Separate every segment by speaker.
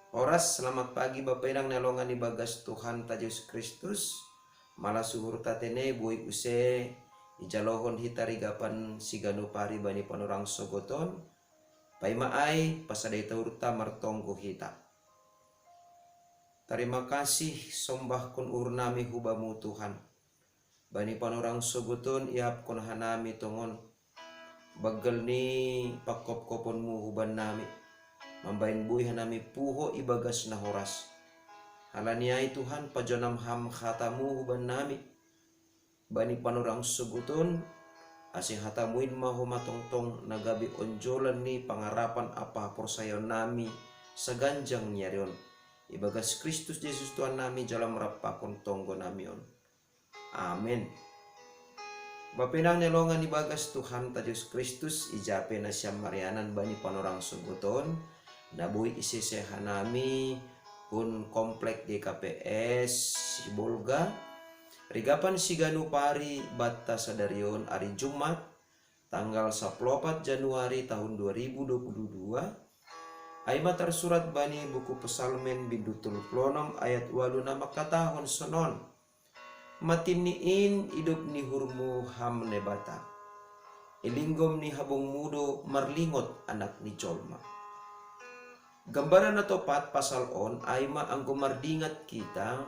Speaker 1: Oras, selamat pagi Bapak Inang nalongan ibagas Tuhan ta Yesus Kristus. Malah suhur tatene buik use ijalohon hitarigapan sigano pari bani panorang sogoton. Paimaay pasaday taurta martonggo hita. Terima kasih sombah kun urnami hubamu Tuhan. Bani panorang sogoton iap kon hanami tongon. Bagel ni pakop-koponmu huban nami. Mambain buih hanami puho ibagas na horas. Halaniai Tuhan pajanam ham khatamu huban nami. Bani panurang suguton asing hatamuin maho matongtong nagabi onjolan ni pangarapan apa porsayon nami saganjang nyarion. Ibagas Kristus Yesus Tuhan nami jalam rapakon tonggo namion. Amin. Bapinang nelongan ibagas Tuhan ta Yesus Kristus ijape na siyam marianan bani panorang suguton. Nabuhi isisehanami kun komplek GKPS Sibolga rigapan siganu pari batta sadarion hari Jumat tanggal 14 Januari tahun 2022 ay tersurat bani buku pesalmen bindutul plonom ayat 8 nama katahon sonon matiniin hidup ni hurmu ham nebata ilinggom ni habong mudo marlingot anak ni jolma. Gambaran na topat pasal on ay ang gumardingat kita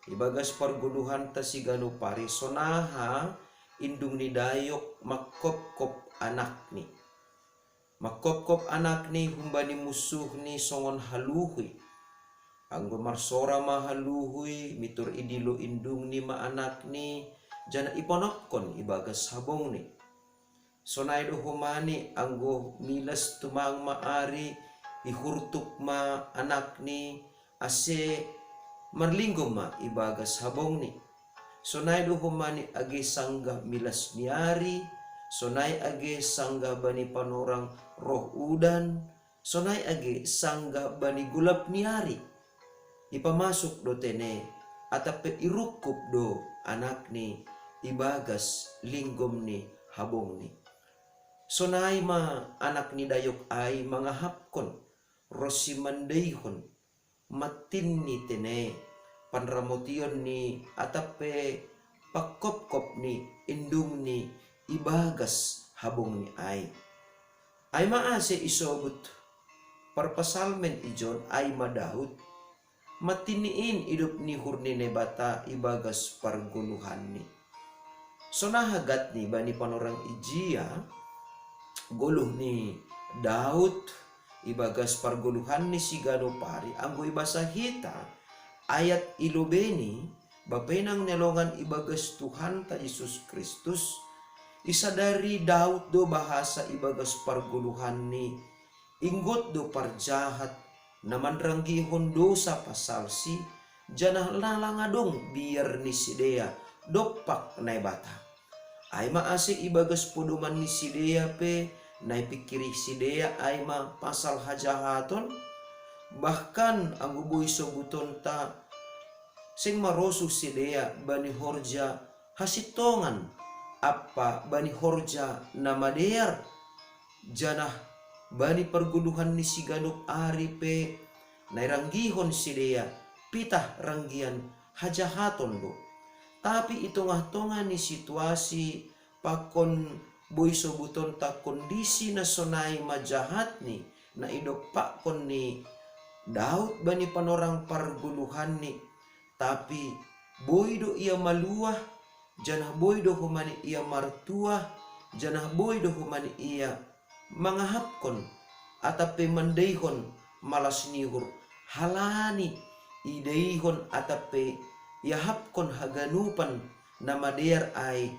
Speaker 1: ibagas parguluhan ta sigano pari sonaha indung ni dayok makopkop anak ni. Makopkop anak ni humbani musuh ni songon haluhui. Ang gumarsora mahaluhui mitur idilo indung ni maanak ni jana iponokon ibagas habong ni. Sonay do humani anggo milas tumang maari ihurtuk ma anak ni ase marlinggom ma ibagas habong ni. Sonay do humani age sangga milas niari, sonay age sangga bani panorang roh udan, sonay age sangga bani gulap niari. Ipamasuk do tene atape irukup do anak ni ibagas linggom ni habong ni. Sonay ma anak ni dayok ay mga hapkon rosi mandeihon matin ni tene panramotion ni atape pakop-kop ni indung ni ibagas habong ni ay maase isobut parpasalmen ijon ay madahut matiniin idup ni hurni nebata ibagas parguluhan ni. So nahagat ni bani panorang ijia guluh ni Daud ibagas parguluhan ni sigano pari anggo ibasa hita ayat ilubeni bapenang nelongan ibagas Tuhan ta Yesus Kristus isa dari Daud do bahasa ibagas parguluhan ni inggot do parjahat naman ranggihon dosa pasal si janah lalangadong biar ni sidea dopak na bata ay maase ibagas puduman ni sidea pe naipikiri sidea ay ma pasal hajahaton bahkan ang uboy soguton ta sing marosu sidea bani horja hasitongan apa bani horja namadear janah bani perguluhan ni siganuk aripe nairangihon sidea pitah ranggian hajahaton do tapi itongah-tongan ni situasi pakon boy sobuton ta kondisi na sonay majahat ni na idokpa kon ni Daud bani panorang parguluhan ni tapi boy do ia maluah janah boy do humani ia martuah janah boy do humani ia mangahapkon atape mandeihon malas nihur halani ideihon atape yahapkon haganupan namadear ay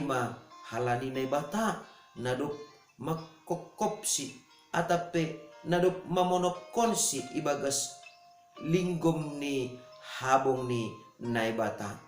Speaker 1: ma halani na bata nadop makokopsi atape nadop mamonokkonsi ibagas linggom ni habong ni naibata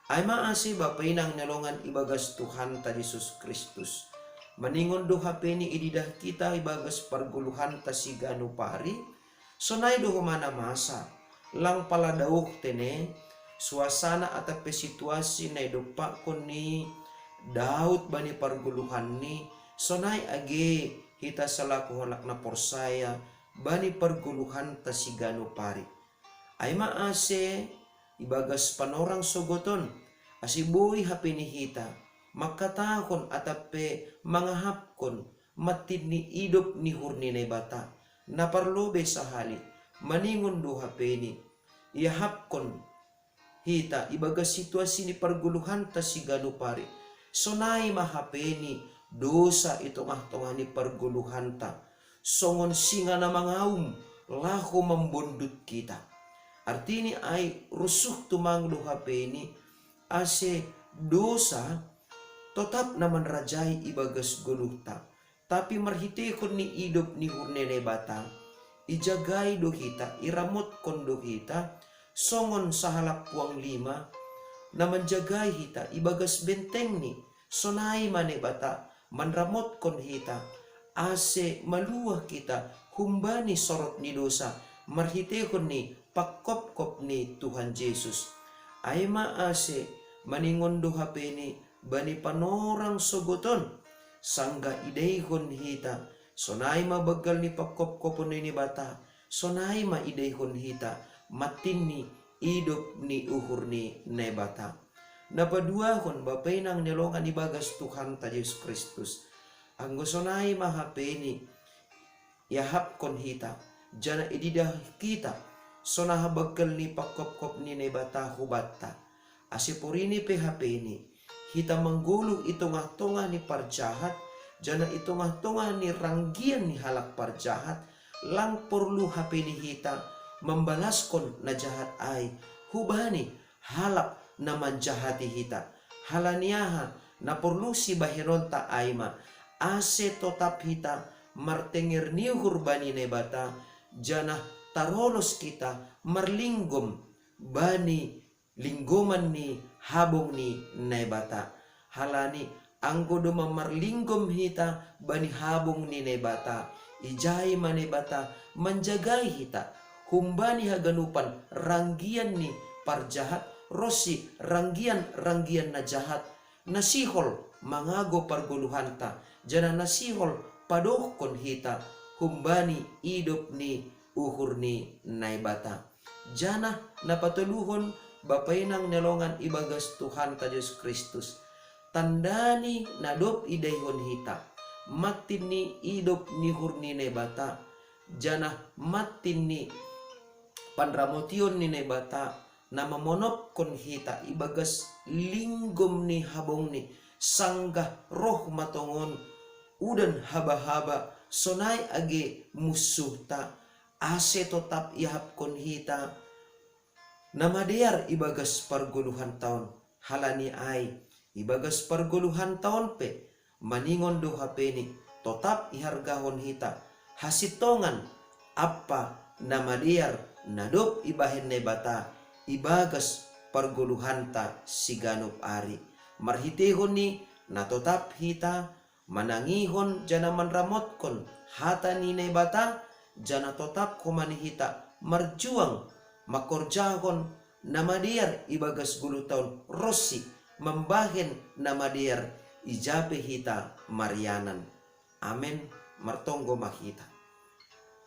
Speaker 1: ay maasi bapainang nelongan ibagas Tuhan ta Yesus Kristus maningon do hapeni ididah kita ibagas parguluhan ta sigano pari sonay do humana masa lang paladawok tene suasana atape situasi na idopa kon ni Daud bani parguluhan ni sonay age hita salaku halak na porsaya bani perguluhan tasigano pari. Ay maase ibagas panorang sogoton asibuhi hapini hita makatakon atape mangahapkon matin ni idop ni hurni na bata naparlobe sa hali maningon do hapeni ihapkon hita ibagas situasi ni perguluhan tasigano pari sonay mahapeni dosa itong ni perguluhan ta songon singa na mangaum laho membondut kita. Artini ay rusuh tumang luhapeni ase dosa tetap naman rajai ibagas guluhta. Tapi marhitekon ni idop ni hurnene bata ijagai do kita iramot kon do kita songon sahalak puang lima na manjagai hita ibagas benteng ni sonai mane bata manramot kon hita ase maluah kita humbani sorot ni dosa marhitekon ni pakkop-kop ni Tuhan Yesus. Ay maase maningon do hapeni bani panorang sogoton sangga idehon hita sonay mabagal ni pakkop-kopon ni bata sonay maidehon hita matin ni idop ni uhur ni nebata. Napaduahon bapay nang nilongan ibagas Tuhan ta Yesus Kristus. Ang sonay mahapeni yahap kon hita jana ididah kita sonaha bagal ni pakop-kop ni nebata hubata asipurini PHP ni hita menggulu itong-tongah ni parjahat jana itong-tongah ni ranggian ni halak parjahat lang perlu HP ni hita membalaskon na jahat ay hubani halak na manjahati hita halaniaha na perlu si bahiron ta ayma ase totap hita martengir ni hurbani nebata jana tarolos kita marlinggom bani linggoman ni habong ni nebata halani anggodo marlinggom hita bani habong ni nebata ijai manebata manjagai hita humbani haganupan ranggian ni parjahat rosi ranggian na jahat nasihol mangago parguluhanta jana nasihol padokon hita humbani idop ni uhur ni naibata jana napatuluhon bapay nang nelongan ibagas Tuhan ta Yesus Kristus tandani nadop idayhon hita matin ni idop ni hurni naibata jana matin ni panramotion ni naibata na mamonop kon hita ibagas linggom ni habong ni sangga roh matongon udan haba-haba sonay age musuh ta ase tetap ihap kon hita namadear ibagas parguluhan taon halani ay ibagas parguluhan taon pe maningon do hapeni tetap ihargahon hita hasitongan apa namadear nadop ibahen nebata ibagas parguluhan ta siganup ari marhitehon ni na tetap hita manangihon jana manramot kon hata ni nebata jana tetap komani hita marjuang makorjahon namadiar ibagas gulu taon rosi membahen namadiar ijape hita marianan amen martonggo mahita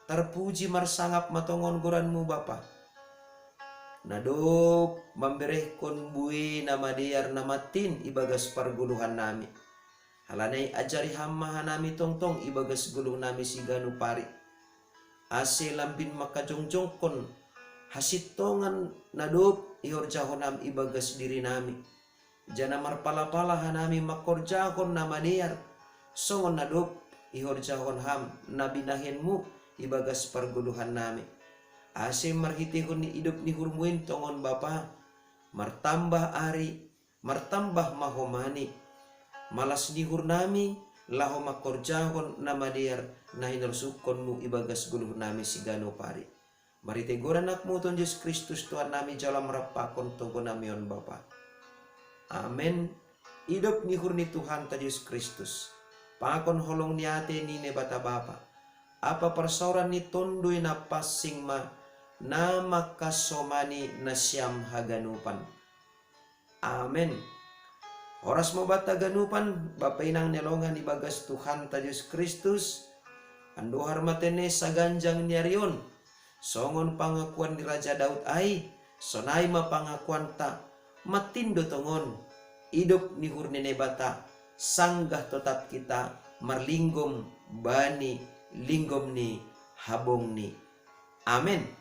Speaker 1: terpuji marsangap matongon goranmu Bapa nadop memberehkon bui namadiar namatin ibagas parguluhan nami halanay ajari hamahan nami tongtong ibagas gulu nami siganu pari ase lambin makajongjongkon hasitongan nadop ihorjahon nam ibagas diri nami jana marpala-pala hanami makorjahon namaniar songon nadop ihorjahon ham nabinahenmu ibagas parguluhan nami ase marhitihon ni idop ni hurmuin tongon Bapa martambah ari martambah mahomani malas ni hurnami laho makorjahon namadiar na hinarsukonmu ibagas guluh nami sigano pari maritegoran nakmu ton Yesus Kristus Tuhan nami jalam rapakon tonggo namion Bapa amen idop ni hurni Tuhan ta Yesus Kristus pakon holong niate ni ne bata Bapa apa persoran ni tondoy na passing ma na makasomani na siyam haganupan amen. Oras mo bata ganupan, bapay nang nelongan ibagas Tuhan ta Yesus Kristus, andohar matene saganjang niarion. Songon pangakuan di Raja Daud ai, sonai ma pangakuan ta, matindo tongon, hidup ni hurnene bata, sanggah tetap kita marlinggom bani linggom ni habong ni. Amen.